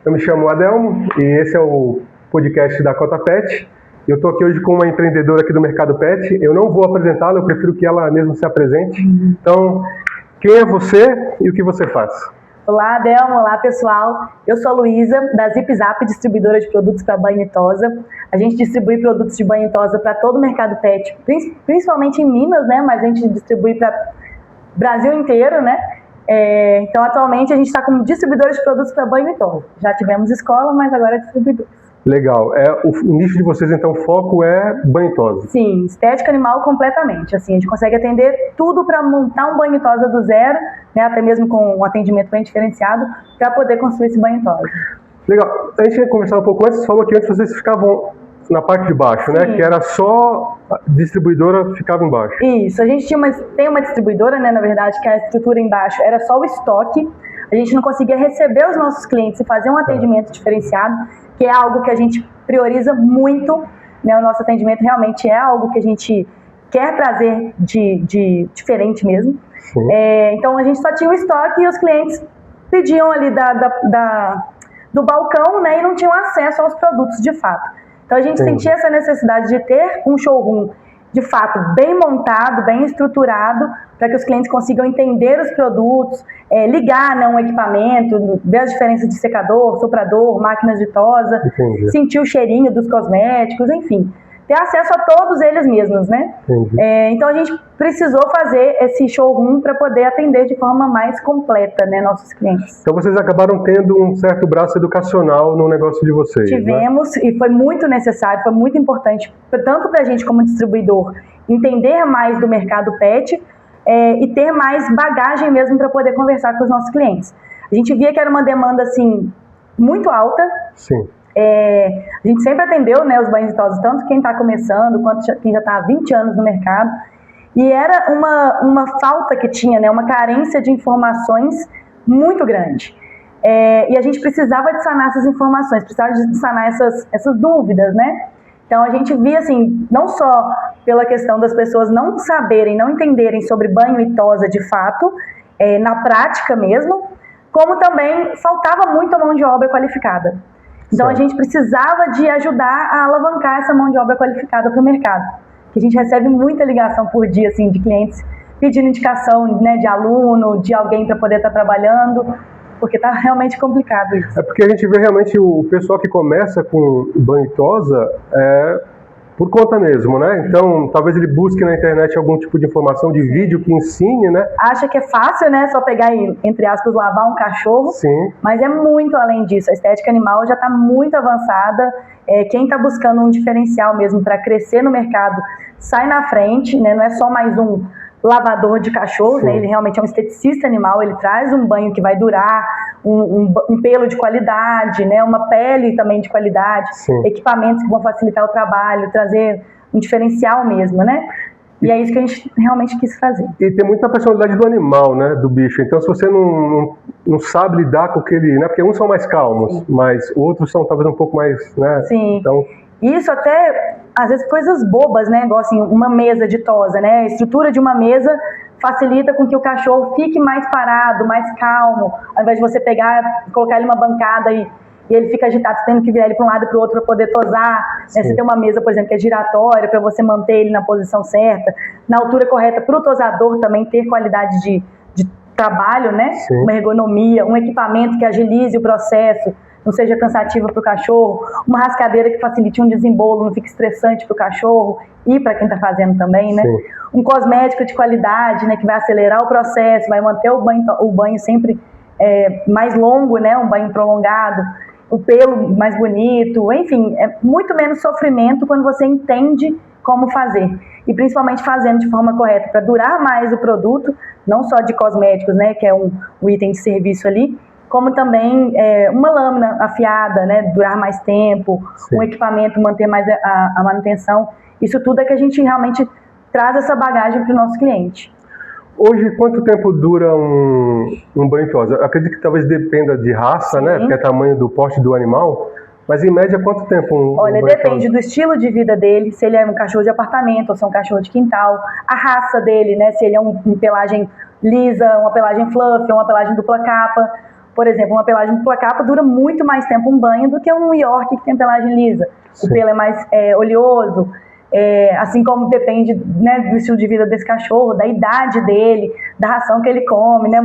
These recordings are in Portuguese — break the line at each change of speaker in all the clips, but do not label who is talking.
Eu me chamo Adelmo e esse é o podcast da Cota Pet. Eu estou aqui hoje com uma empreendedora aqui do mercado pet. Eu não vou apresentá-la, eu prefiro que ela mesma se apresente. Então, quem é você e o que você faz?
Olá, Adelmo. Olá, pessoal. Eu sou a Luísa, da Zip Zap, distribuidora de produtos para banho e tosa. A gente distribui produtos de banho e tosa para todo o mercado pet, principalmente em Minas, né? Mas a gente distribui para o Brasil inteiro, né? Então, atualmente, a gente está como distribuidora de produtos para banho e tosa. Já tivemos escola, mas agora é distribuidor.
Legal. O nicho de vocês, então, o foco é banho e tosa?
Sim, estética animal completamente. Assim, a gente consegue atender tudo para montar um banho e tosa do zero, né, até mesmo com um atendimento bem diferenciado, para poder construir esse banho e tosa.
Legal. A gente ia conversar um pouco antes, você falou que antes vocês ficavam na parte de baixo, né? Que era só a distribuidora ficava embaixo.
Isso, a gente tem uma distribuidora, né, na verdade, que a estrutura embaixo era só o estoque. A gente não conseguia receber os nossos clientes e fazer um atendimento diferenciado, que é algo que a gente prioriza muito, né? O nosso atendimento realmente é algo que a gente quer trazer de diferente mesmo. Então a gente só tinha o estoque e os clientes pediam ali do balcão, né, e não tinham acesso aos produtos de fato. Então a gente sentia essa necessidade de ter um showroom de fato bem montado, bem estruturado, para que os clientes consigam entender os produtos, ligar, né, um equipamento, ver as diferenças de secador, soprador, máquinas de tosa, sentir o cheirinho dos cosméticos, enfim, ter acesso a todos eles mesmos, né? Então a gente precisou fazer esse showroom para poder atender de forma mais completa, né, nossos clientes.
Então vocês acabaram tendo um certo braço educacional no negócio de vocês.
Tivemos, né? E foi muito necessário, foi muito importante, tanto para a gente como distribuidor, entender mais do mercado pet e ter mais bagagem mesmo para poder conversar com os nossos clientes. A gente via que era uma demanda assim muito alta.
Sim.
A gente sempre atendeu, né, os banhos e tosas, tanto quem está começando quanto quem já está há 20 anos no mercado. E era uma falta que tinha, né, uma carência de informações muito grande. E a gente precisava de sanar essas informações, precisava de sanar essas dúvidas, né? Então a gente via assim, não só pela questão das pessoas não saberem, não entenderem sobre banho e tosa de fato, na prática mesmo, como também faltava muito a mão de obra qualificada. Então a gente precisava de ajudar a alavancar essa mão de obra qualificada para o mercado. Que a gente recebe muita ligação por dia assim, de clientes pedindo indicação, né, de aluno, de alguém para poder estar trabalhando, porque está realmente complicado isso.
É porque a gente vê realmente o pessoal que começa com banho e tosa por conta mesmo, né? Então, talvez ele busque na internet algum tipo de informação de vídeo que ensine, né?
Acha que é fácil, né? Só pegar e, entre aspas, lavar um cachorro.
Sim.
Mas é muito além disso. A estética animal já está muito avançada. Quem está buscando um diferencial mesmo para crescer no mercado sai na frente, né? Não é só mais um lavador de cachorros, né? Ele realmente é um esteticista animal, ele traz um banho que vai durar, um pelo de qualidade, né? Uma pele também de qualidade, equipamentos que vão facilitar o trabalho, trazer um diferencial mesmo, né? E é isso que a gente realmente quis fazer.
E tem muita personalidade do animal, né? Do bicho. Então, se você não sabe lidar com aquele, né? Porque uns são mais calmos, mas outros são talvez um pouco mais, né?
Sim.
Então,
isso até, às vezes, coisas bobas, né? Igual assim, uma mesa de tosa, né? A estrutura de uma mesa facilita com que o cachorro fique mais parado, mais calmo, ao invés de você pegar, colocar ele numa bancada e ele fica agitado, tendo que virar ele para um lado e para o outro para poder tosar. Né? Você tem uma mesa, por exemplo, que é giratória para você manter ele na posição certa, na altura correta para o tosador também ter qualidade de trabalho, né? Uma ergonomia, um equipamento que agilize o processo, não seja cansativa para o cachorro, uma rascadeira que facilite um desembolo, não fique estressante para o cachorro e para quem está fazendo também, né? Um cosmético de qualidade, né, que vai acelerar o processo, vai manter o banho sempre mais longo, né, um banho prolongado, o pelo mais bonito, enfim, é muito menos sofrimento quando você entende como fazer. E principalmente fazendo de forma correta, para durar mais o produto, não só de cosméticos, né, que é um item de serviço ali, como também uma lâmina afiada, né, durar mais tempo, um equipamento manter mais a manutenção. Isso tudo é que a gente realmente traz essa bagagem para o nosso cliente.
Hoje, quanto tempo dura um banho e tosa? Eu acredito que talvez dependa de raça, né, que é tamanho do porte do animal, mas em média quanto tempo
Olha, depende do estilo de vida dele, se ele é um cachorro de apartamento ou se é um cachorro de quintal, a raça dele, né, se ele é um pelagem lisa, uma pelagem fluffy, uma pelagem dupla capa. por exemplo, uma pelagem dupla capa dura muito mais tempo um banho do que um York que tem pelagem lisa. Sim. O pelo é mais oleoso, assim como depende, né, do estilo de vida desse cachorro, da idade dele, da ração que ele come, né?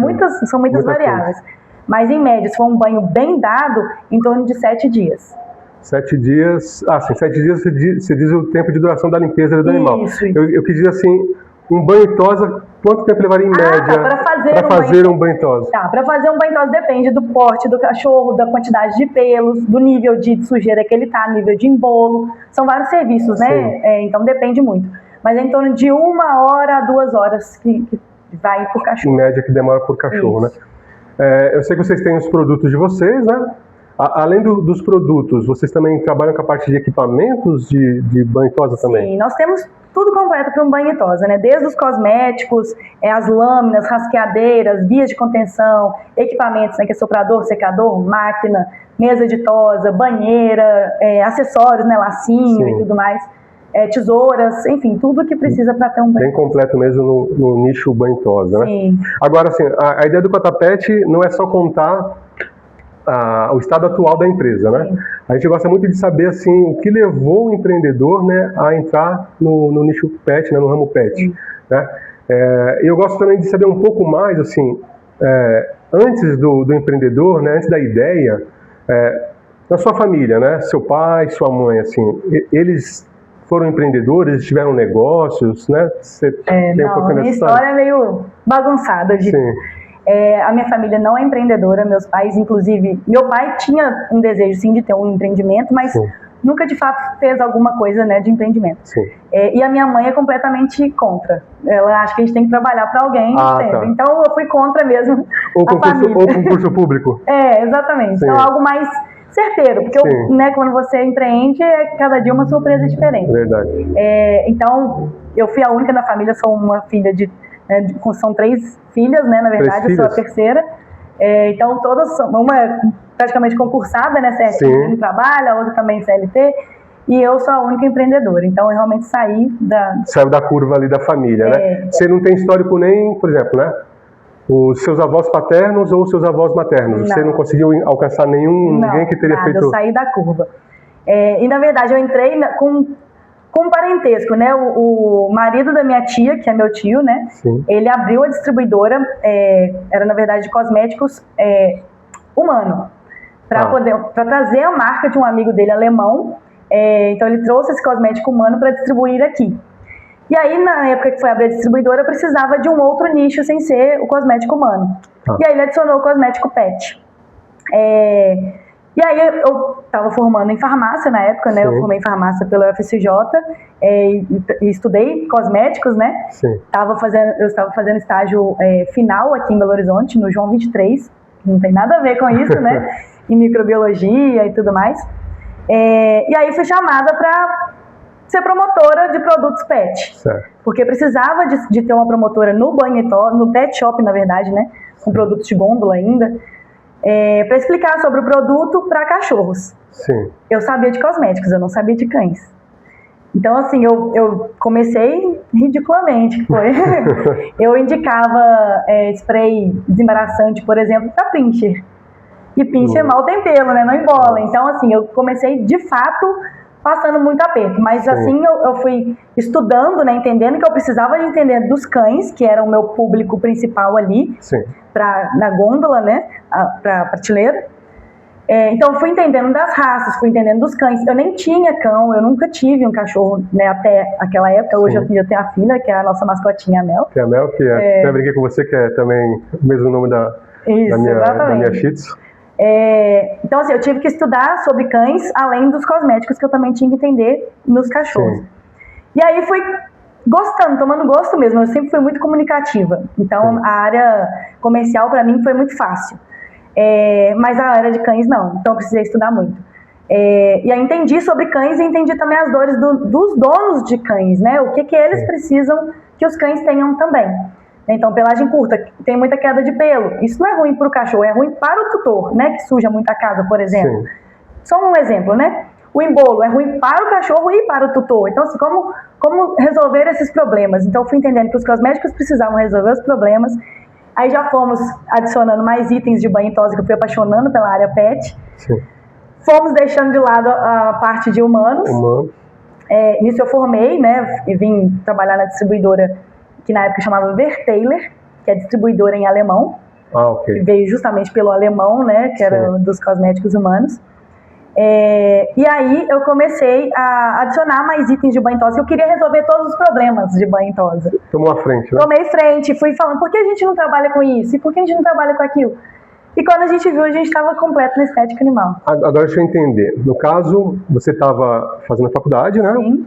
São muitas variáveis. Coisa. Mas, em média, se for um banho bem dado, em torno de 7 dias.
7 dias... Ah, sim, 7 dias você diz o tempo de duração da limpeza do animal. Isso. Eu quis dizer assim, um banho tosa, quanto tempo levaria em média
para
fazer um banho tosa?
Tá, para fazer um banho tosa depende do porte do cachorro, da quantidade de pelos, do nível de sujeira que ele tá, nível de embolo. São vários serviços, né? Então depende muito. Mas é em torno de 1 hora a 2 horas que vai por cachorro.
Em média que demora por cachorro, isso. Né? Eu sei que vocês têm os produtos de vocês, né? Além dos produtos, vocês também trabalham com a parte de equipamentos de banho tosa também?
Sim, nós temos tudo completo para um banho tosa, né? Desde os cosméticos, as lâminas, rasqueadeiras, guias de contenção, equipamentos, né? Que é soprador, secador, máquina, mesa de tosa, banheira, acessórios, né? Lacinho Sim. e tudo mais, tesouras, enfim, tudo que precisa para ter um banho
bem completo mesmo no nicho banho tosa, né?
Sim.
Agora, assim, a ideia do Cotapet não é só contar o estado atual da empresa, né?
Sim.
A gente gosta muito de saber assim o que levou o empreendedor, né, a entrar no nicho pet, né, no ramo pet. Sim. Né? Eu gosto também de saber um pouco mais assim, antes do empreendedor, né, antes da ideia, da sua família, né, seu pai, sua mãe, assim, eles foram empreendedores, tiveram negócios, né?
Você tem um pouco a minha história é meio bagunçada, Sim. A minha família não é empreendedora, meus pais, inclusive, meu pai tinha um desejo sim de ter um empreendimento, mas sim. nunca de fato fez alguma coisa, né, de empreendimento. Sim. E a minha mãe é completamente contra. Ela acha que a gente tem que trabalhar para alguém sempre. Tá. Então eu fui contra mesmo
ou concurso público.
Exatamente. Sim. Então algo mais certeiro, porque né, quando você empreende, cada dia uma surpresa diferente.
Verdade.
Então eu fui a única na família, sou uma filha são 3 filhas, né, na verdade, eu sou a terceira. Então, todas, uma é praticamente concursada, né, certinho no trabalho, a outra também CLT, e eu sou a única empreendedora. Então, eu realmente
Saiu da curva ali da família, né? Você não tem histórico nem, por exemplo, né, os seus avós paternos ou os seus avós maternos? Não. Você não conseguiu alcançar ninguém que teria feito...
eu saí da curva. E, na verdade, eu entrei com parentesco, né? O marido da minha tia, que é meu tio, né? Sim. Ele abriu a distribuidora, era na verdade de cosméticos humano, para trazer a marca de um amigo dele alemão. Então ele trouxe esse cosmético humano para distribuir aqui. E aí, na época que foi abrir a distribuidora, precisava de um outro nicho sem ser o cosmético humano. E aí ele adicionou o cosmético pet. E aí eu estava formando em farmácia na época, né? Sim. Eu formei em farmácia pela UFCJ e estudei cosméticos, né? Sim. Eu estava fazendo estágio final aqui em Belo Horizonte, no João 23, que não tem nada a ver com isso, né? Em microbiologia e tudo mais. E aí fui chamada para ser promotora de produtos pet. Certo. Porque precisava de ter uma promotora no pet shop, na verdade, né? Com produtos de gôndola ainda. Para explicar sobre o produto para cachorros. Sim. Eu sabia de cosméticos, eu não sabia de cães. Então, assim, eu comecei ridiculamente. Eu indicava spray desembaraçante, por exemplo, para pincher. E pincher mal tem pelo, né? Não embola. Então, assim, eu comecei, de fato, passando muito aperto. Mas, assim, eu fui estudando, né? Entendendo que eu precisava de entender dos cães, que era o meu público principal ali. Sim. Na gôndola, né, para prateleira. Então, fui entendendo das raças, fui entendendo dos cães. Eu nem tinha cão, eu nunca tive um cachorro, né, até aquela época. Hoje eu tenho a filha, que é a nossa mascotinha, a Mel.
Que é a Mel, que até brinquei com você, que é também o mesmo nome da minha Shih Tzu.
Então, assim, eu tive que estudar sobre cães, além dos cosméticos que eu também tinha que entender nos cachorros. Sim. E aí fui tomando gosto mesmo. Eu sempre fui muito comunicativa. Então, a área comercial, para mim, foi muito fácil. Mas a área de cães, não. Então, eu precisei estudar muito. E aí, entendi sobre cães e entendi também as dores dos donos de cães, né? O que eles precisam que os cães tenham também. Então, pelagem curta, tem muita queda de pelo. Isso não é ruim para o cachorro, é ruim para o tutor, né? Que suja muito a casa, por exemplo. Sim. Só um exemplo, né? O embolo é ruim para o cachorro e para o tutor. Então, assim, como resolver esses problemas? Então, eu fui entendendo que os cosméticos precisavam resolver os problemas Aí já fomos adicionando mais itens de banho e tosa, que eu fui apaixonando pela área pet.
Sim.
Fomos deixando de lado a parte de humanos. Nisso eu formei, né, e vim trabalhar na distribuidora, que na época chamava Vertailer, que é distribuidora em alemão.
Ok.
Que veio justamente pelo alemão, né, que era dos cosméticos humanos. E aí eu comecei a adicionar mais itens de banho e tosa. Eu queria resolver todos os problemas de banho e tosa.
Tomou a frente, né?
Tomei frente, fui falando, por que a gente não trabalha com isso? E por que a gente não trabalha com aquilo? E quando a gente viu, a gente estava completo na estética animal.
Agora deixa eu entender. No caso, você estava fazendo a faculdade, né?
Sim.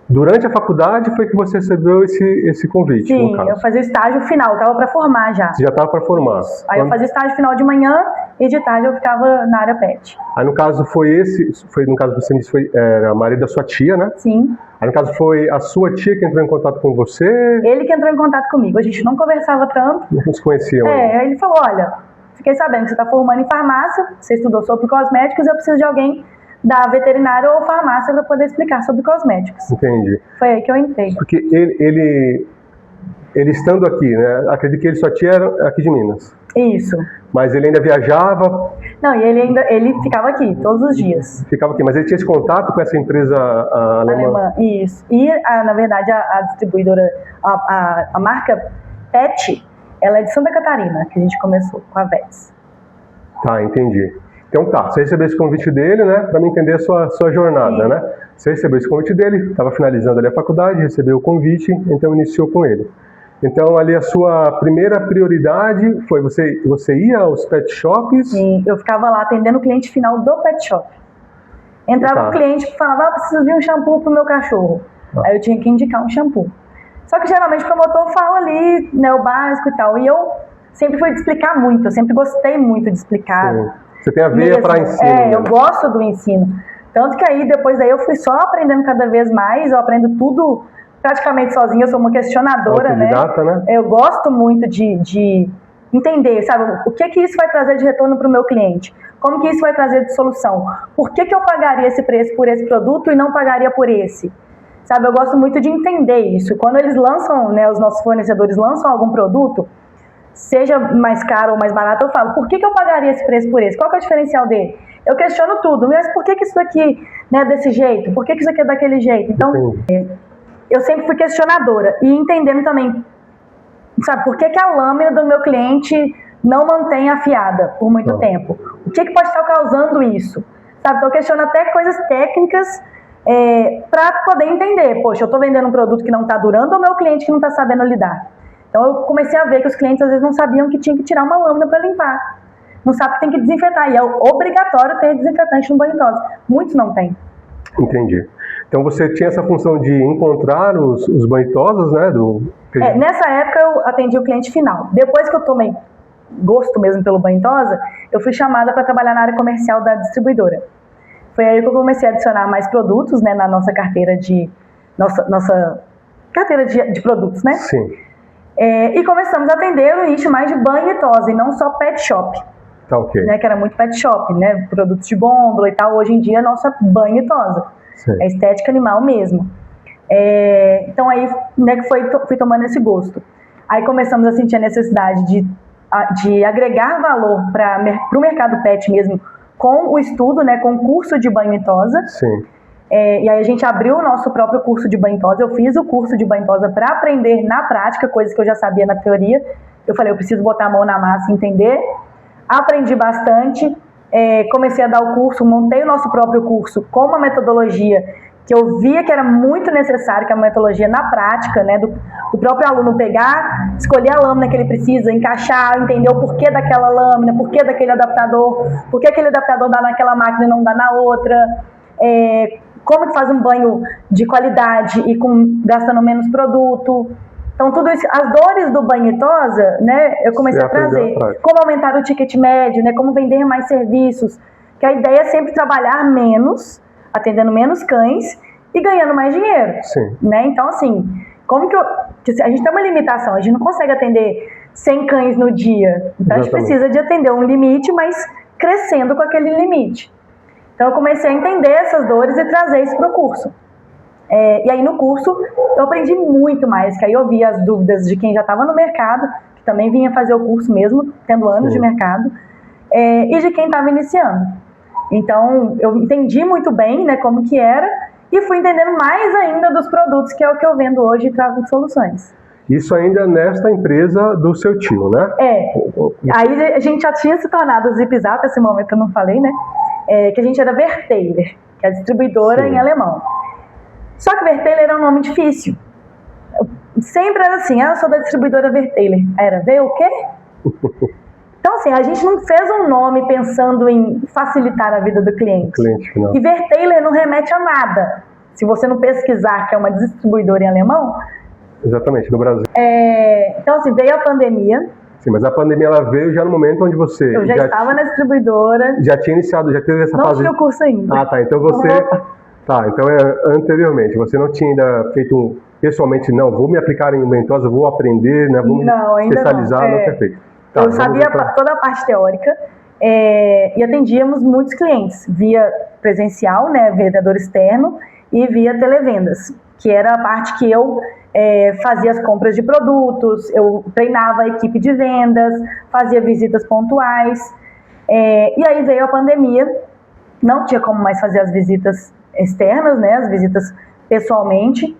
Durante a faculdade foi que você recebeu esse convite,
Sim,
no caso.
eu fazia estágio final, estava para formar já.
Você já estava para formar.
Isso. Aí eu fazia estágio final de manhã e de tarde eu ficava na área pet.
Aí no caso no caso você disse foi a marido da sua tia, né?
Sim.
Aí no caso foi a sua tia que entrou em contato com você?
Ele que entrou em contato comigo, a gente não conversava tanto.
Não se conheciam.
Aí ele falou, olha, fiquei sabendo que você está formando em farmácia, você estudou sobre cosméticos, eu preciso de alguém da veterinária ou farmácia para poder explicar sobre cosméticos.
Entendi.
Foi aí que eu entrei.
Porque ele estando aqui, né? Acredito que ele só tinha aqui de Minas.
Isso.
Mas ele ainda viajava?
Não, e ele ficava aqui todos os dias.
Ficava aqui, mas ele tinha esse contato com essa empresa alemã?
Isso. E, na verdade, a distribuidora, a marca Pet, ela é de Santa Catarina, que a gente começou com a Vets.
Tá, entendi. Então tá, você recebeu esse convite dele, né, para me entender a sua jornada, sim, né? Você recebeu esse convite dele, estava finalizando ali a faculdade, recebeu o convite, então iniciou com ele. Então ali a sua primeira prioridade foi você ia aos pet shops?
Sim, eu ficava lá atendendo o cliente final do pet shop. Entrava um cliente que falava, preciso de um shampoo pro meu cachorro. Aí eu tinha que indicar um shampoo. Só que geralmente o promotor fala ali, né, o básico e tal. E eu sempre fui de explicar muito, eu sempre gostei muito de explicar.
Sim. Você tem a veia para ensino.
Eu gosto do ensino. Tanto que aí, depois daí, eu fui só aprendendo cada vez mais, eu aprendo tudo praticamente sozinha, eu sou uma questionadora, né? Eu gosto muito de entender, sabe, o que isso vai trazer de retorno para o meu cliente? Como que isso vai trazer de solução? Por que eu pagaria esse preço por esse produto e não pagaria por esse? Sabe, eu gosto muito de entender isso. Quando eles lançam, né, os nossos fornecedores lançam algum produto, seja mais caro ou mais barato, eu falo, por que eu pagaria esse preço por esse? Qual que é o diferencial dele? Eu questiono tudo, mas por que isso daqui, né, é desse jeito? Por que isso aqui é daquele jeito? Então, eu sempre fui questionadora e entendendo também, sabe, por que a lâmina do meu cliente não mantém afiada por muito tempo? O que pode estar causando isso? Sabe, então eu questiono até coisas técnicas para poder entender, poxa, eu estou vendendo um produto que não está durando ou meu cliente que não está sabendo lidar? Então eu comecei a ver que os clientes às vezes não sabiam que tinha que tirar uma lâmina para limpar. Não sabe que tem que desinfetar. E é obrigatório ter desinfetante no banho e tosa. Muitos não têm.
Entendi. Então você tinha essa função de encontrar os banho e tosas, né?
Nessa época eu atendi o cliente final. Depois que eu tomei gosto mesmo pelo banho e tosa, eu fui chamada para trabalhar na área comercial da distribuidora. Foi aí que eu comecei a adicionar mais produtos, né, na nossa carteira nossa carteira de produtos, né?
Sim.
E começamos a atender o nicho mais de banho e tosa, e não só pet shop.
Tá, ok.
Né, que era muito pet shop, né? Produtos de gôndola e tal. Hoje em dia é nossa banho e tosa. Sim. É estética animal mesmo. Então aí, né, que fui tomando esse gosto. Aí começamos a sentir a necessidade de agregar valor para o mercado pet mesmo, com o estudo, né, com o curso de banho e tosa.
Sim.
E aí a gente abriu o nosso próprio curso de banho e tosa. Eu fiz o curso de banho e tosa para aprender na prática, coisas que eu já sabia na teoria. Eu falei, eu preciso botar a mão na massa e entender. Aprendi bastante, comecei a dar o curso, montei o nosso próprio curso com uma metodologia que eu via que era muito necessário, que é a metodologia na prática, né, do próprio aluno pegar, escolher a lâmina que ele precisa, encaixar, entender o porquê daquela lâmina, porquê daquele adaptador, porquê aquele adaptador dá naquela máquina e não dá na outra, como que faz um banho de qualidade e gastando menos produto. Então, tudo isso, as dores do banho e tosa, né, eu comecei a trazer. Como aumentar o ticket médio, né, como vender mais serviços. Que a ideia é sempre trabalhar menos, atendendo menos cães e ganhando mais dinheiro.
Sim.
Né? Então, assim, como que a gente tem uma limitação, a gente não consegue atender 100 cães no dia. Então, a gente precisa de atender um limite, mas crescendo com aquele limite. Então, eu comecei a entender essas dores e trazer isso para o curso. E aí no curso eu aprendi muito mais, que aí eu vi as dúvidas de quem já estava no mercado, que que também vinha fazer o curso mesmo, tendo anos de mercado, e de quem estava iniciando. Então, eu entendi muito bem, né, como que era, e fui entendendo mais ainda dos produtos, que é o que eu vendo hoje e trago de soluções.
Isso ainda nesta empresa do seu tio, né?
Aí a gente já tinha se tornado o Zip Zap, esse momento eu não falei, né? Que a gente era Vertailer, que é a distribuidora em alemão. Só que Vertailer era um nome difícil. Sempre era assim, eu sou da distribuidora Vertailer. Era, veio o quê? Então, assim, a gente não fez um nome pensando em facilitar a vida do cliente. E Vertailer não remete a nada. Se você não pesquisar que é uma distribuidora em alemão...
Exatamente, no Brasil.
Então, assim, veio a pandemia.
Sim, mas a pandemia ela veio já no momento onde você...
Eu já estava na distribuidora.
Já tinha iniciado, já teve essa fase...
Não tinha o curso ainda.
Ah, tá, então você... Tá, então anteriormente, você não tinha ainda feito pessoalmente, não, vou me aplicar em ventosa, vou aprender, né, vou me especializar, não tinha feito. Tá,
eu sabia toda a parte teórica e atendíamos muitos clientes, via presencial, né, vendedor externo, e via televendas, que era a parte que eu fazia as compras de produtos, eu treinava a equipe de vendas, fazia visitas pontuais, e aí veio a pandemia, não tinha como mais fazer as visitas externas, né, as visitas pessoalmente,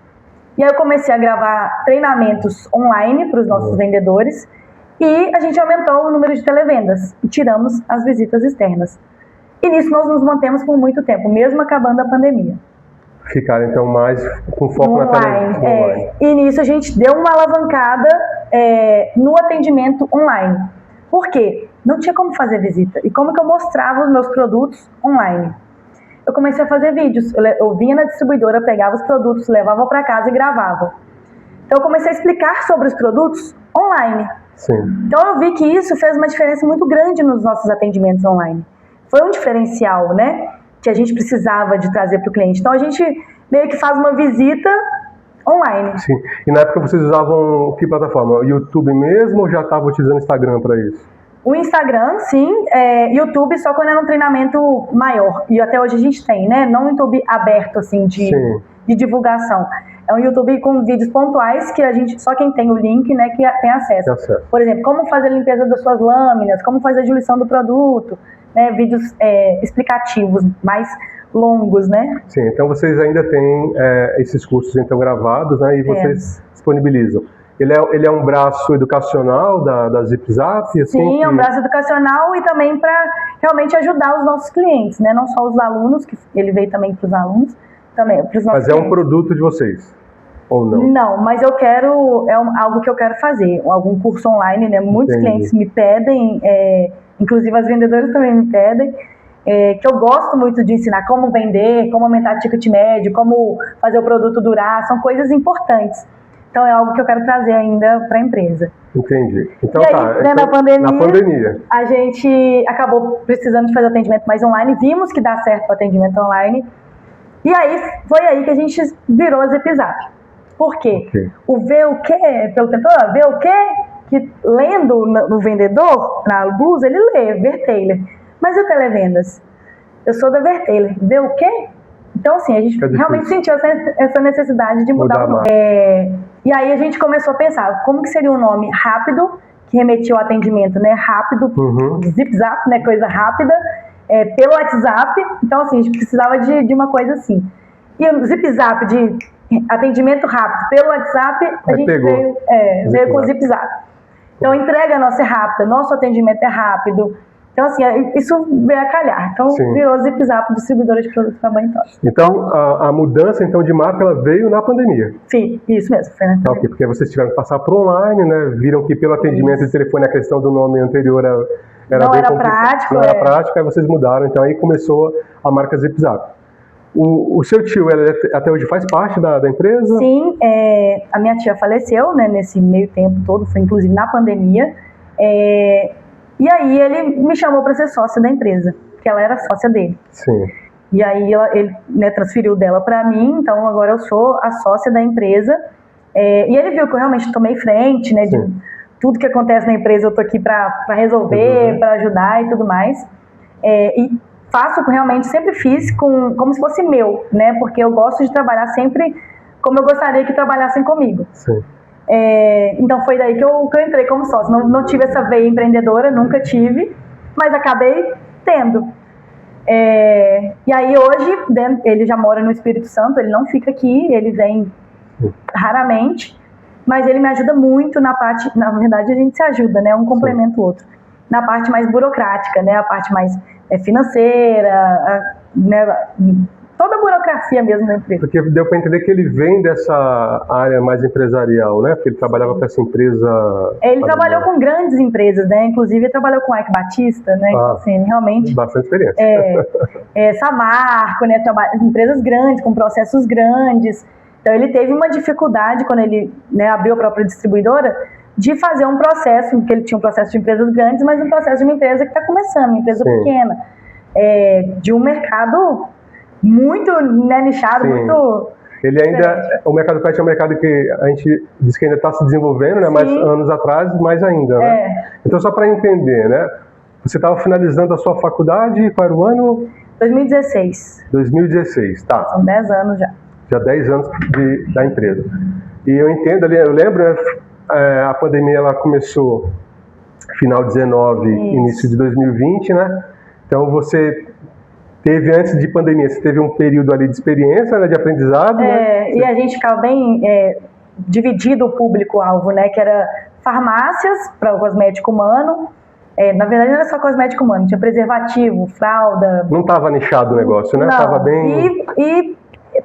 e aí eu comecei a gravar treinamentos online para os nossos vendedores, e a gente aumentou o número de televendas e tiramos as visitas externas. E nisso nós nos mantemos por muito tempo, mesmo acabando a pandemia.
Ficaram então mais com foco na televisão.
E nisso a gente deu uma alavancada no atendimento online. Por quê? Não tinha como fazer visita. E como que eu mostrava os meus produtos online? Eu comecei a fazer vídeos. Eu vinha na distribuidora, pegava os produtos, levava para casa e gravava. Então eu comecei a explicar sobre os produtos online.
Sim.
Então eu vi que isso fez uma diferença muito grande nos nossos atendimentos online. Foi um diferencial, né, que a gente precisava de trazer para o cliente. Então a gente meio que faz uma visita online.
Sim. E na época vocês usavam que plataforma? O YouTube mesmo ou já estavam utilizando o Instagram para isso?
O Instagram, sim. YouTube só quando era um treinamento maior. E até hoje a gente tem, né? Não um YouTube aberto, assim, de divulgação. É um YouTube com vídeos pontuais que a gente, só quem tem o link, né, que tem acesso. Por exemplo, como fazer a limpeza das suas lâminas, como fazer a diluição do produto, né? Vídeos explicativos, mais longos, né?
Sim, então vocês ainda têm esses cursos então gravados, né? E vocês disponibilizam. Ele é um braço educacional da Zip Zap? Assim,
sim, é um braço educacional e também para realmente ajudar os nossos clientes, né? Não só os alunos, que ele veio também para os alunos, também para os nossos
Mas
clientes.
É um produto de vocês? Ou não?
Não, mas eu quero, algo que eu quero fazer, algum curso online, né? Muitos clientes me pedem, inclusive as vendedoras também me pedem, que eu gosto muito de ensinar como vender, como aumentar o ticket médio, como fazer o produto durar, são coisas importantes. Então é algo que eu quero trazer ainda para a empresa.
Entendi. Então
e aí, né,
na
pandemia, a gente acabou precisando de fazer atendimento mais online, vimos que dá certo o atendimento online, e aí foi aí que a gente virou a Zip Zap. Por quê? O ver o quê? Pelo tempo, ver o quê? Que lendo no vendedor, na blusa, ele lê, Vertailer. Mas e o televendas? Eu sou da Vertailer. Ver o quê? Então, assim, a gente realmente sentiu essa necessidade de mudar o nome. E aí a gente começou a pensar, como que seria um nome rápido, que remetia ao atendimento, né? Rápido, Zip Zap, né? Coisa rápida, pelo WhatsApp. Então, assim, a gente precisava de uma coisa assim. E o Zip Zap de atendimento rápido pelo WhatsApp, a gente veio com o Zip Zap. Então, a entrega nossa é rápida, nosso atendimento é rápido. Então, assim, isso veio a calhar. Então, virou Zip Zap, distribuidora de produtos para banho e tosse.
Então, a mudança então, de marca ela veio na pandemia?
Sim, isso mesmo. Foi na pandemia.
Ok, porque vocês tiveram que passar para online, né? Viram que pelo atendimento de telefone a questão do nome anterior era bem
prático.
Não era prático, aí vocês mudaram. Então, aí começou a marca Zip Zap. O seu tio, ele até hoje faz parte da empresa?
Sim, a minha tia faleceu, né, nesse meio tempo todo, foi inclusive na pandemia. E aí ele me chamou para ser sócia da empresa, porque ela era sócia dele.
Sim.
E aí ele, né, transferiu dela para mim, então agora eu sou a sócia da empresa. E ele viu que eu realmente tomei frente, né, de tudo que acontece na empresa eu tô aqui para resolver, para ajudar e tudo mais. E faço realmente, sempre fiz como se fosse meu, né, porque eu gosto de trabalhar sempre como eu gostaria que trabalhassem comigo.
Sim.
Então foi daí que eu entrei como sócio. Não tive essa veia empreendedora, nunca tive, mas acabei tendo. E aí hoje, ele já mora no Espírito Santo, ele não fica aqui, ele vem raramente, mas ele me ajuda muito na parte, na verdade a gente se ajuda, né? Um complementa o outro. Na parte mais burocrática, né? A parte mais financeira, né? Toda a burocracia mesmo da empresa.
Porque deu para entender que ele vem dessa área mais empresarial, né? Porque ele trabalhava para essa empresa...
Ele trabalhou com grandes empresas, né? Inclusive ele trabalhou com Ike Batista, né? Então, assim, realmente...
Bastante experiência.
Samarco, né? Empresas grandes, com processos grandes. Então ele teve uma dificuldade quando ele, né, abriu a própria distribuidora de fazer um processo, porque ele tinha um processo de empresas grandes, mas um processo de uma empresa que está começando, uma empresa pequena, de um mercado muito, né, nichado, muito...
Ele ainda, o mercado pet é um mercado que a gente diz que ainda está se desenvolvendo, né? Mas anos atrás, mais ainda, né? Então, só para entender, né? Você estava finalizando a sua faculdade, qual era o ano?
2016.
2016, tá.
São 10 anos já.
Já 10 anos da empresa. E eu entendo ali, eu lembro, né, a pandemia ela começou final de 19, início de 2020, né? Então você teve, antes de pandemia, você teve um período ali de experiência, né, de aprendizado, né?
E a gente ficava bem dividido o público-alvo, né? Que era farmácias para o cosmético humano. Na verdade não era só cosmético humano, tinha preservativo, fralda.
Não estava nichado o negócio, né?
Não.
Tava bem...
E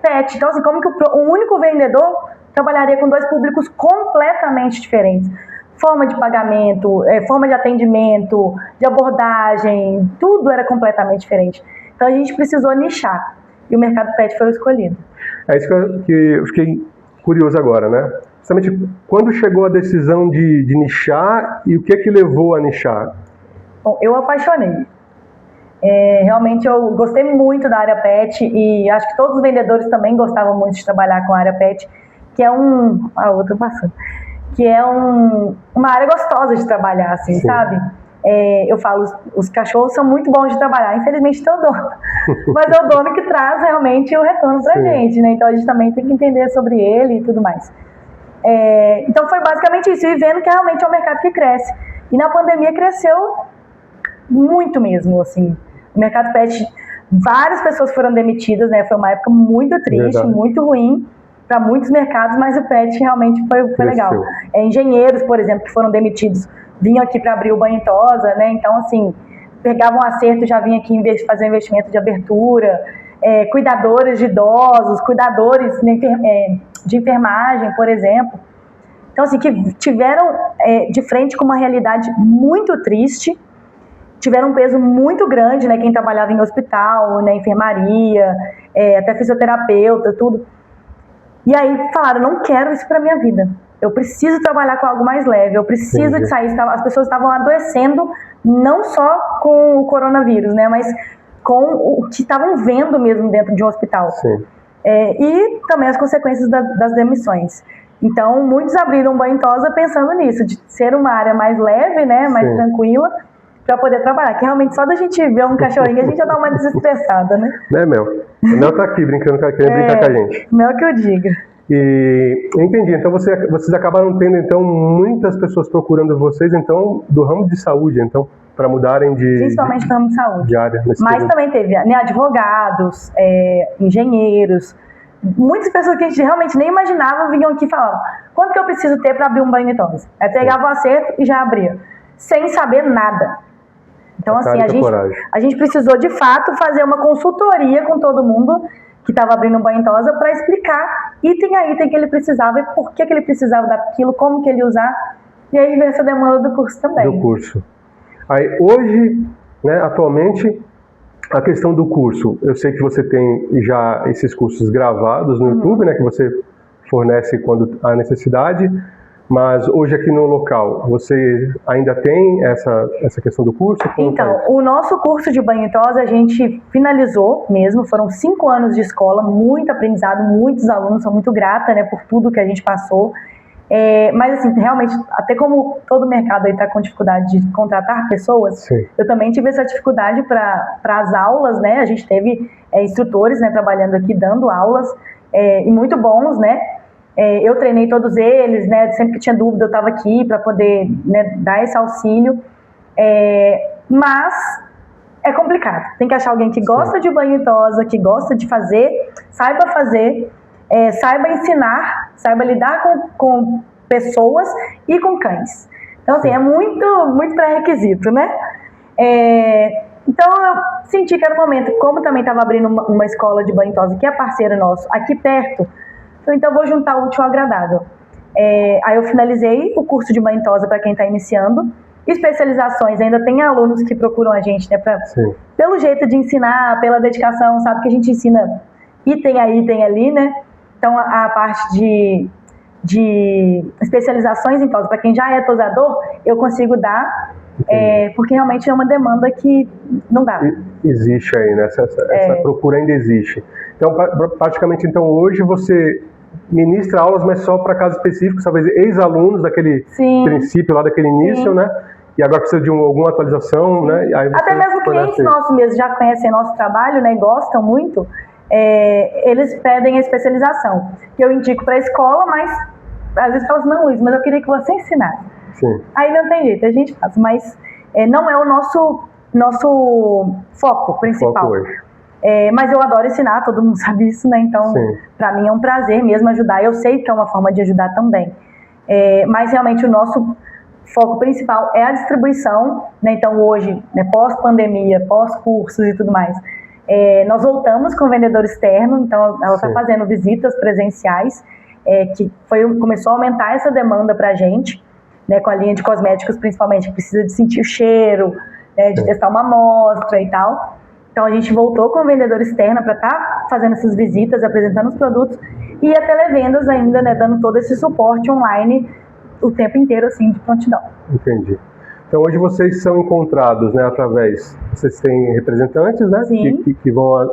pet. Então, assim, como que o único vendedor trabalharia com dois públicos completamente diferentes? Forma de pagamento, forma de atendimento, de abordagem, tudo era completamente diferente. Então a gente precisou nichar. E o mercado pet foi o escolhido.
É isso que eu fiquei curioso agora, né? Justamente quando chegou a decisão de nichar e o que levou a nichar?
Bom, eu apaixonei. Realmente eu gostei muito da área pet e acho que todos os vendedores também gostavam muito de trabalhar com a área pet, que é uma área gostosa de trabalhar, assim, sabe? Eu falo, os cachorros são muito bons de trabalhar, infelizmente tem o dono, mas é o dono que traz realmente o retorno pra gente, né? Então a gente também tem que entender sobre ele e tudo mais. Então foi basicamente isso, e vendo que realmente é um mercado que cresce. E na pandemia cresceu muito mesmo, assim. O mercado pet, várias pessoas foram demitidas, né? Foi uma época muito triste, muito ruim para muitos mercados, mas o pet realmente foi legal. Engenheiros, por exemplo, que foram demitidos, vinham aqui para abrir o banho em tosa, né? Então, assim, pegavam um acerto, já vinham aqui fazer um investimento de abertura. Cuidadores de idosos, cuidadores de enfermagem, por exemplo. Então, assim, que tiveram de frente com uma realidade muito triste, tiveram um peso muito grande, né? Quem trabalhava em hospital, na enfermaria, até fisioterapeuta, tudo. E aí falaram, não quero isso para minha vida. Eu preciso trabalhar com algo mais leve, eu preciso de sair. As pessoas estavam adoecendo, não só com o coronavírus, né? Mas com o que estavam vendo mesmo dentro de um hospital. E também as consequências das demissões. Então, muitos abriram banho em tosa pensando nisso, de ser uma área mais leve, né? Mais tranquila, para poder trabalhar. Que realmente só da gente ver um cachorrinho, a gente já dá uma desestressada, né?
Né, Mel? O Mel tá aqui brincando, querendo brincar com a gente.
Mel que eu diga.
E entendi, então vocês acabaram tendo então muitas pessoas procurando vocês, então, do ramo de saúde, então, para mudarem
principalmente no ramo de saúde.
De área.
Mas também teve, né, advogados, engenheiros, muitas pessoas que a gente realmente nem imaginava vinham aqui e falavam, quanto que eu preciso ter para abrir um banho de tosa? Aí pegava o acerto e já abria, sem saber nada. Então, assim, a gente precisou, de fato, fazer uma consultoria com todo mundo que estava abrindo um banho em tosa para explicar item a item que ele precisava e por que ele precisava daquilo, como que ele ia usar. E aí veio essa demanda do curso também.
Do curso. Aí, hoje, né, atualmente, a questão do curso. Eu sei que você tem já esses cursos gravados no YouTube, né, que você fornece quando há necessidade. Mas hoje aqui no local, você ainda tem essa questão do curso?
Então, o nosso curso de banho em tosa a gente finalizou mesmo, foram 5 anos de escola, muito aprendizado, muitos alunos, sou muito grata, né, por tudo que a gente passou. Mas assim, realmente, até como todo mercado está com dificuldade de contratar pessoas, eu também tive essa dificuldade para as aulas, né, a gente teve instrutores, né, trabalhando aqui, dando aulas, e muito bons, né. Eu treinei todos eles, né? Sempre que tinha dúvida eu estava aqui para poder, né, dar esse auxílio. Mas é complicado. Tem que achar alguém que gosta de banho e tosa, que gosta de fazer, saiba ensinar, saiba lidar com pessoas e com cães. Então, assim, é muito pré-requisito, né? Então, eu senti que era o momento, como também estava abrindo uma escola de banho e tosa, que é parceiro nosso, aqui perto, então vou juntar o útil ao agradável. Aí eu finalizei o curso de banho e tosa para quem está iniciando. Especializações, ainda tem alunos que procuram a gente, né, pelo jeito de ensinar, pela dedicação, sabe que a gente ensina item a item ali, né? Então a parte de especializações em tosa, para quem já é tosador, eu consigo dar, porque realmente é uma demanda que não dá.
Existe aí, né? Essa procura ainda existe. Então, praticamente, então, hoje você ministra aulas, mas só para casos específicos, talvez ex-alunos daquele princípio lá, daquele início, né? E agora precisa de alguma atualização, né? Aí
até mesmo clientes nossos mesmo já conhecem nosso trabalho, né? E gostam muito, eles pedem a especialização, que eu indico para a escola, mas às vezes falam assim, não, Luiz, mas eu queria que você ensinasse. Sim. Aí não tem jeito, a gente faz, mas não é o nosso foco principal. Foco hoje. Mas eu adoro ensinar, todo mundo sabe isso, né? Então, para mim é um prazer mesmo ajudar. Eu sei que é uma forma de ajudar também. Mas realmente o nosso foco principal é a distribuição, né? Então hoje, né, pós-pandemia, pós-cursos e tudo mais, nós voltamos com o vendedor externo, então ela está fazendo visitas presenciais, que começou a aumentar essa demanda para a gente, né, com a linha de cosméticos principalmente, que precisa de sentir o cheiro, né, de testar uma amostra e tal. Então a gente voltou com o vendedor externo para estar fazendo essas visitas, apresentando os produtos, e a televendas ainda, né, dando todo esse suporte online o tempo inteiro, assim, de prontidão.
Entendi. Então hoje vocês são encontrados, né, vocês têm representantes, né, que vão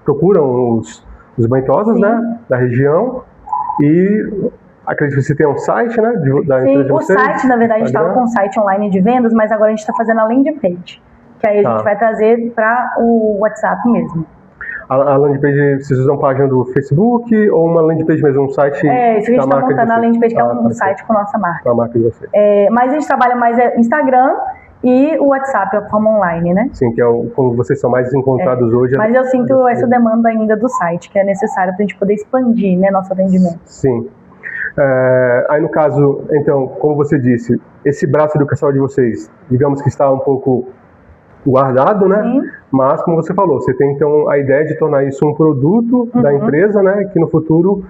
procuram os banho-tosas, né, da região, e acredito que você tem um site, né, da empresa de vocês.
O site, na verdade, a gente estava com um site online de vendas, mas agora a gente está fazendo a landing page, que aí a gente vai trazer para o WhatsApp mesmo.
A landing page, vocês usam página do Facebook ou uma landing page mesmo, um site?
Isso a gente está montando a landing page, que é um site com a nossa marca.
Com a marca de vocês.
Mas a gente trabalha mais Instagram e o WhatsApp, a forma online, né?
Sim, que como vocês são mais encontrados hoje.
Mas eu sinto essa demanda ainda do site, que é necessário para a gente poder expandir, né, nosso atendimento.
Sim. Aí no caso, então, como você disse, esse braço educacional de vocês, digamos que está um pouco guardado, né? Mas, como você falou, você tem então a ideia de tornar isso um produto da empresa, né? Que no futuro,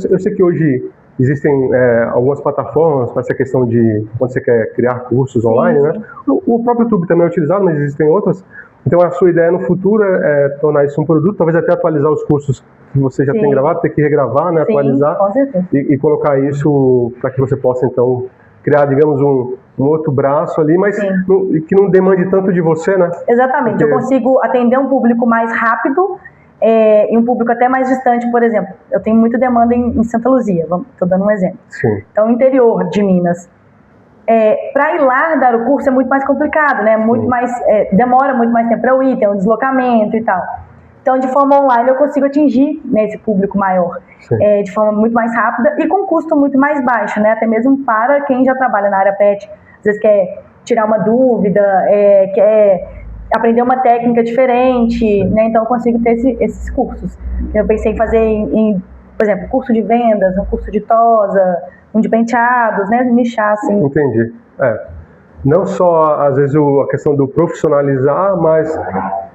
eu sei que hoje existem algumas plataformas para essa questão de quando você quer criar cursos online, né? O próprio YouTube também é utilizado, mas existem outras. Então, a sua ideia no futuro é tornar isso um produto, talvez até atualizar os cursos que você já tem gravado, ter que regravar, né? Atualizar e colocar isso para que você possa então criar, digamos, um outro braço ali, mas que não demande tanto de você, né?
Exatamente, eu consigo atender um público mais rápido e um público até mais distante, por exemplo. Eu tenho muita demanda em Santa Luzia, estou dando um exemplo. Então, interior de Minas. Para ir lá dar o curso é muito mais complicado, né? Demora muito mais tempo para eu ir, tem um deslocamento e tal. Então, de forma online, eu consigo atingir, né, esse público maior de forma muito mais rápida e com custo muito mais baixo, né? Até mesmo para quem já trabalha na área pet, às vezes quer tirar uma dúvida, quer aprender uma técnica diferente, né? Então, eu consigo ter esses cursos. Eu pensei em fazer, por exemplo, curso de vendas, um curso de tosa, um de penteados, né? Nichar, assim.
Entendi. Não só, às vezes, a questão do profissionalizar, mas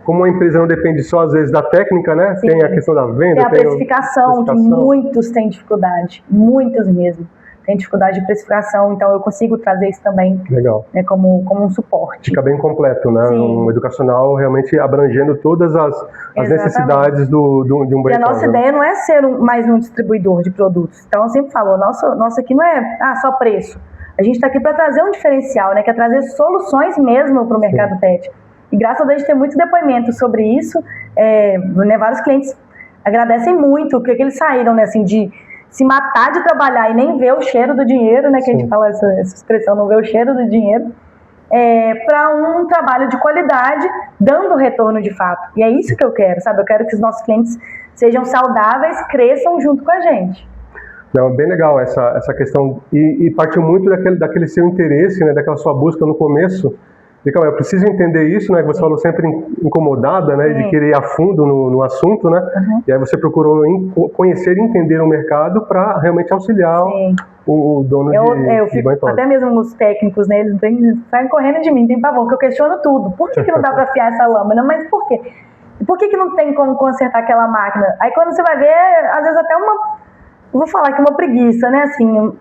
como a empresa não depende só, às vezes, da técnica, né? Tem a questão da venda.
Tem a precificação, que muitos têm dificuldade. Muitos mesmo. Tem dificuldade de precificação, então eu consigo trazer isso também. Legal. Né, como um suporte.
Fica bem completo, né? Um educacional realmente abrangendo todas as necessidades de um banho.
E a nossa ideia não é ser mais um distribuidor de produtos. Então eu sempre falo, nosso aqui não é só preço. A gente está aqui para trazer um diferencial, né? Que é trazer soluções mesmo para o mercado pet. E graças a Deus a gente tem muito depoimento sobre isso. Né, vários clientes agradecem muito, porque eles saíram, né, assim, de se matar de trabalhar e nem ver o cheiro do dinheiro, né? Que a gente fala essa expressão, não ver o cheiro do dinheiro, para um trabalho de qualidade, dando retorno de fato. E é isso que eu quero, sabe? Eu quero que os nossos clientes sejam saudáveis, cresçam junto com a gente.
Não, bem legal essa questão. E partiu muito daquele seu interesse, né, daquela sua busca no começo. De, calma, eu preciso entender isso, né? Que você falou sempre incomodada, né? De querer ir a fundo no assunto, né? E aí você procurou conhecer e entender o mercado para realmente auxiliar o dono de banho tosa.
Até mesmo os técnicos, né? Eles saem correndo de mim, tem pavor, que eu questiono tudo. Por que não dá para afiar essa lâmina? Mas por quê? Por que não tem como consertar aquela máquina? Aí quando você vai ver, às vezes até vou falar aqui uma preguiça, né? Assim,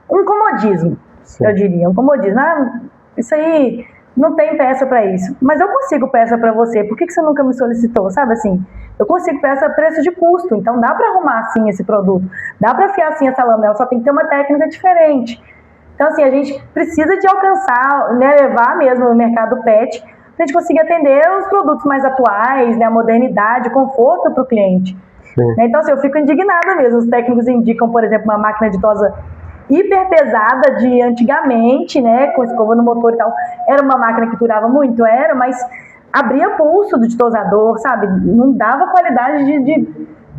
um comodismo, eu diria. Um comodismo. Ah, isso aí não tem peça para isso. Mas eu consigo peça para você. Por que você nunca me solicitou? Sabe assim? Eu consigo peça a preço de custo. Então dá para arrumar assim esse produto. Dá para afiar assim essa lâmina. Ela só tem que ter uma técnica diferente. Então assim, a gente precisa de alcançar, né, levar mesmo o mercado pet para a gente conseguir atender os produtos mais atuais, né, a modernidade, o conforto para o cliente. Então, assim, eu fico indignada mesmo. Os técnicos indicam, por exemplo, uma máquina de tosa hiper pesada de antigamente, né, com escova no motor e tal. Era uma máquina que durava muito, mas abria pulso de tosador, sabe? Não dava qualidade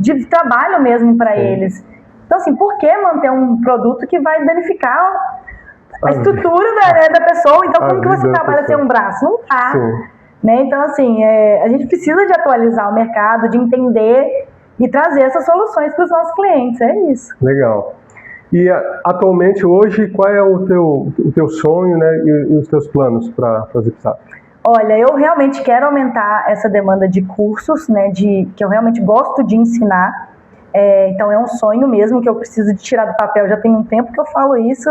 de trabalho mesmo para eles. Então, assim, por que manter um produto que vai danificar a estrutura da pessoa? Então, como que você trabalha sem um braço? Não tá. Né? Então, assim, a gente precisa de atualizar o mercado, de entender e trazer essas soluções para os nossos clientes, é isso.
Legal. E atualmente, hoje, qual é o teu sonho, né, e os teus planos para a ZipZap?
Olha, eu realmente quero aumentar essa demanda de cursos, né, que eu realmente gosto de ensinar. Então é um sonho mesmo que eu preciso de tirar do papel. Já tem um tempo que eu falo isso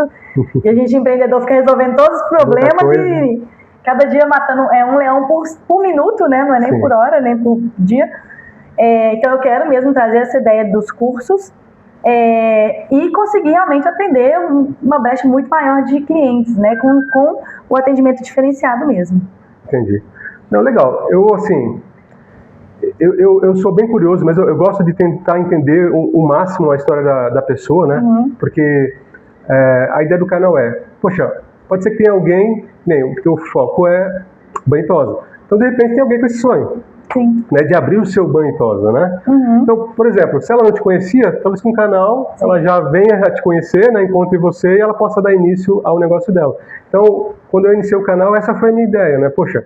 e a gente, empreendedor, fica resolvendo todos os problemas e cada dia matando um leão por minuto, né? Não é nem por hora, nem por dia. Então eu quero mesmo trazer essa ideia dos cursos e conseguir realmente atender uma brecha muito maior de clientes, né? Com o atendimento diferenciado mesmo.
Entendi. Não, legal. Eu sou bem curioso, mas eu gosto de tentar entender o máximo a história da pessoa, né? Porque a ideia do canal poxa, pode ser que tenha alguém, porque o foco é banho e tosa. Então, de repente, tem alguém com esse sonho. Né, de abrir o seu banho e tosa, né? Então, por exemplo, se ela não te conhecia, talvez com o canal ela já venha a te conhecer, né, encontre você e ela possa dar início ao negócio dela. Então, quando eu iniciei o canal, essa foi a minha ideia, né? Poxa,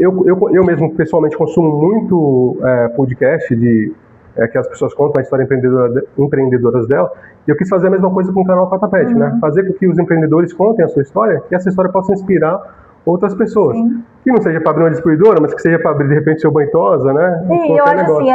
eu mesmo pessoalmente consumo muito podcast que as pessoas contam a história empreendedoras dela, e eu quis fazer a mesma coisa com o canal Cota Pet, né? Fazer com que os empreendedores contem a sua história e essa história possa inspirar outras pessoas. Que não seja para abrir uma distribuidora, mas que seja para abrir, de repente, seu banho tosa, né?
Sim, eu acho negócio. Assim,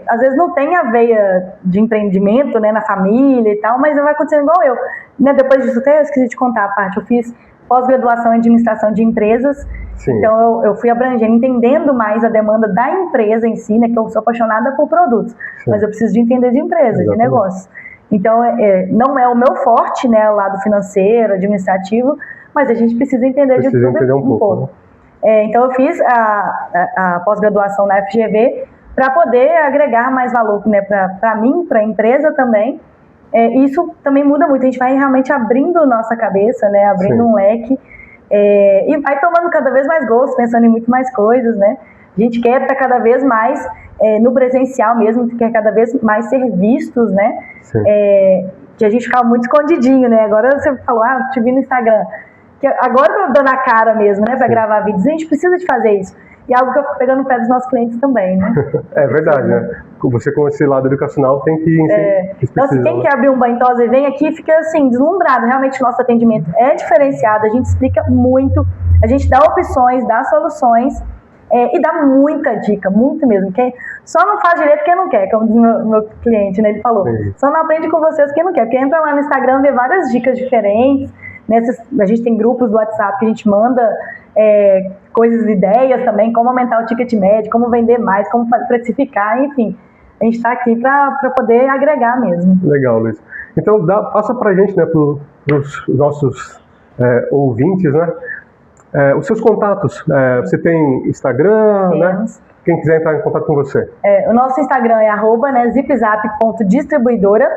às vezes não tem a veia de empreendimento, né, na família e tal, mas vai acontecendo igual eu. Né, depois disso, até eu esqueci de contar a parte, eu fiz pós-graduação em administração de empresas, então eu fui abrangendo, entendendo mais a demanda da empresa em si, né, que eu sou apaixonada por produtos, mas eu preciso de entender de empresa, de negócio. Então, não é o meu forte, né, o lado financeiro, administrativo, mas a gente precisa entender de tudo um pouco. Então eu fiz a pós-graduação na FGV para poder agregar mais valor, né, para mim, para a empresa também. Isso também muda muito, a gente vai realmente abrindo nossa cabeça, né, abrindo um leque e vai tomando cada vez mais gosto, pensando em muito mais coisas, né. A gente quer estar cada vez mais no presencial mesmo, quer cada vez mais ser vistos, né, que a gente ficava muito escondidinho, né. Agora você falou, te vi no Instagram. Agora eu tô dando a cara mesmo, né, para gravar vídeos. A gente precisa de fazer isso. E é algo que eu fico pegando no pé dos nossos clientes também, né?
É verdade, né? Você, com esse lado educacional, tem que
Então, se quem quer abrir um banho tosa e vem aqui, fica assim, deslumbrado. Realmente, nosso atendimento é diferenciado, a gente explica muito, a gente dá opções, dá soluções e dá muita dica, muito mesmo. Quem só não faz direito quem não quer, como diz meu cliente, né? Ele falou, só não aprende com vocês quem não quer. Porque entra lá no Instagram, vê várias dicas diferentes. A gente tem grupos do WhatsApp que a gente manda coisas, ideias também, como aumentar o ticket médio, como vender mais, como precificar, enfim. A gente está aqui para poder agregar mesmo.
Legal, Luiz. Então, passa para a gente, né, para os nossos ouvintes, né, os seus contatos. Você tem Instagram, né? Quem quiser entrar em contato com você.
O nosso Instagram é @zipzap.distribuidora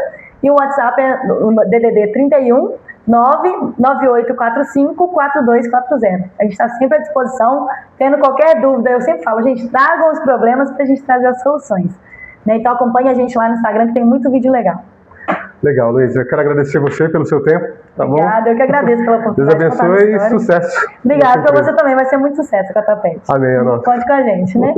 e o WhatsApp é o DDD 31 99845-4240. A gente está sempre à disposição, tendo qualquer dúvida, eu sempre falo, gente, tragam os problemas para a gente trazer as soluções. Né? Então acompanhe a gente lá no Instagram que tem muito vídeo legal.
Legal, Luiz. Eu quero agradecer você pelo seu tempo, tá bom?
Obrigada, eu que agradeço pela oportunidade.
Deus abençoe e sucesso.
Obrigada para você também, vai ser muito sucesso, Catapete.
Amém, a nossa.
Conte com a gente, né?